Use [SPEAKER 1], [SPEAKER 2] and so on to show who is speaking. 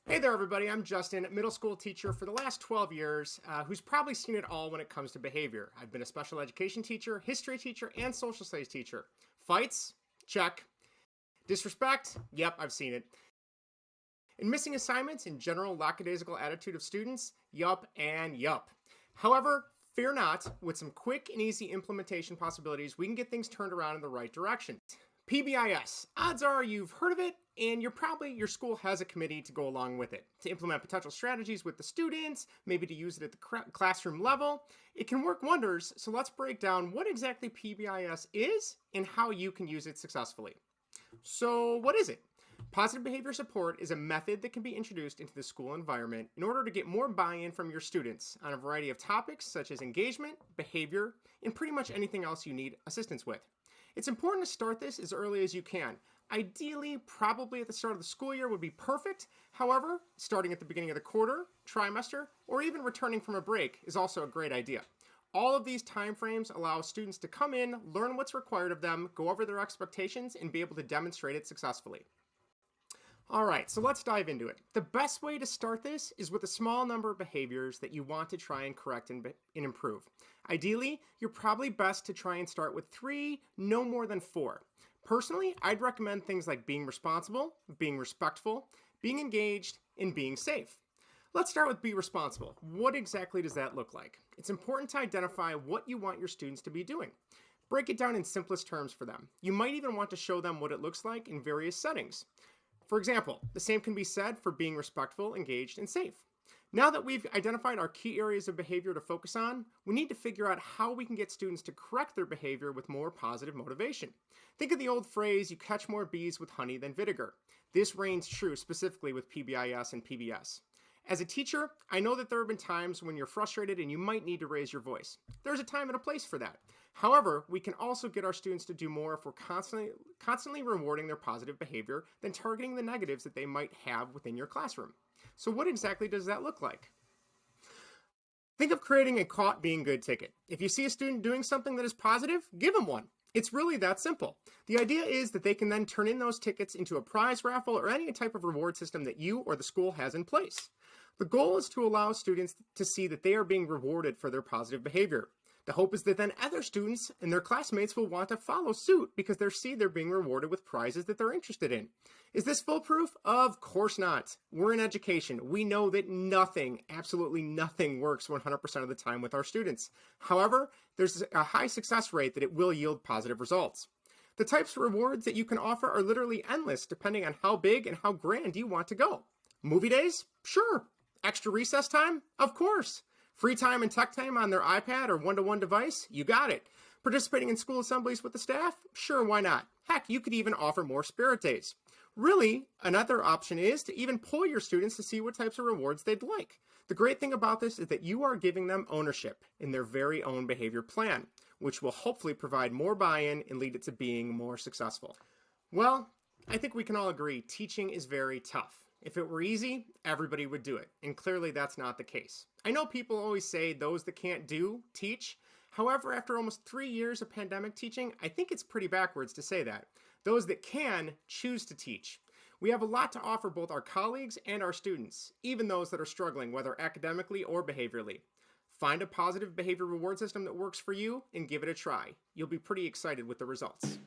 [SPEAKER 1] Hey there, everybody. I'm Justin, middle school teacher for the last 12 years, who's probably seen it all when it comes to behavior. I've been a special education teacher, history teacher, and social studies teacher. Fights? Check. Disrespect? Yep, I've seen it. And missing assignments and general lackadaisical attitude of students? Yup and yup. However, fear not, with some quick and easy implementation possibilities, we can get things turned around in the right direction. PBIS. Odds are you've heard of it, and your school has a committee to go along with it, to implement potential strategies with the students, maybe to use it at the classroom level. It can work wonders, so let's break down what exactly PBIS is and how you can use it successfully. So what is it? Positive behavior support is a method that can be introduced into the school environment in order to get more buy-in from your students on a variety of topics such as engagement, behavior, and pretty much anything else you need assistance with. It's important to start this as early as you can. Ideally, probably at the start of the school year would be perfect. However, starting at the beginning of the quarter, trimester, or even returning from a break is also a great idea. All of these timeframes allow students to come in, learn what's required of them, go over their expectations, and be able to demonstrate it successfully. All right, so let's dive into it. The best way to start this is with a small number of behaviors that you want to try and correct and improve. Ideally, you're probably best to try and start with 3, no more than 4. Personally, I'd recommend things like being responsible, being respectful, being engaged, and being safe. Let's start with be responsible. What exactly does that look like? It's important to identify what you want your students to be doing. Break it down in simplest terms for them. You might even want to show them what it looks like in various settings. For example, the same can be said for being respectful, engaged, and safe. Now that we've identified our key areas of behavior to focus on, we need to figure out how we can get students to correct their behavior with more positive motivation. Think of the old phrase, you catch more bees with honey than vinegar. This reigns true specifically with PBIS and PBS. As a teacher, I know that there have been times when you're frustrated and you might need to raise your voice. There's a time and a place for that. However, we can also get our students to do more if we're constantly rewarding their positive behavior than targeting the negatives that they might have within your classroom. So what exactly does that look like? Think of creating a caught being good ticket. If you see a student doing something that is positive, give them one. It's really that simple. The idea is that they can then turn in those tickets into a prize raffle or any type of reward system that you or the school has in place. The goal is to allow students to see that they are being rewarded for their positive behavior. The hope is that then other students and their classmates will want to follow suit because they're being rewarded with prizes that they're interested in. Is this foolproof? Of course not. We're in education. We know that nothing, absolutely nothing works 100% of the time with our students. However, there's a high success rate that it will yield positive results. The types of rewards that you can offer are literally endless depending on how big and how grand you want to go. Movie days? Sure. Extra recess time? Of course. Free time and tech time on their iPad or one-to-one device? You got it. Participating in school assemblies with the staff? Sure, why not? Heck, you could even offer more spirit days. Really, another option is to even poll your students to see what types of rewards they'd like. The great thing about this is that you are giving them ownership in their very own behavior plan, which will hopefully provide more buy-in and lead it to being more successful. Well, I think we can all agree teaching is very tough. If it were easy, everybody would do it, and clearly that's not the case. I know people always say those that can't do, teach. However, after almost 3 years of pandemic teaching, I think it's pretty backwards to say that. Those that can, choose to teach. We have a lot to offer both our colleagues and our students, even those that are struggling, whether academically or behaviorally. Find a positive behavior reward system that works for you and give it a try. You'll be pretty excited with the results.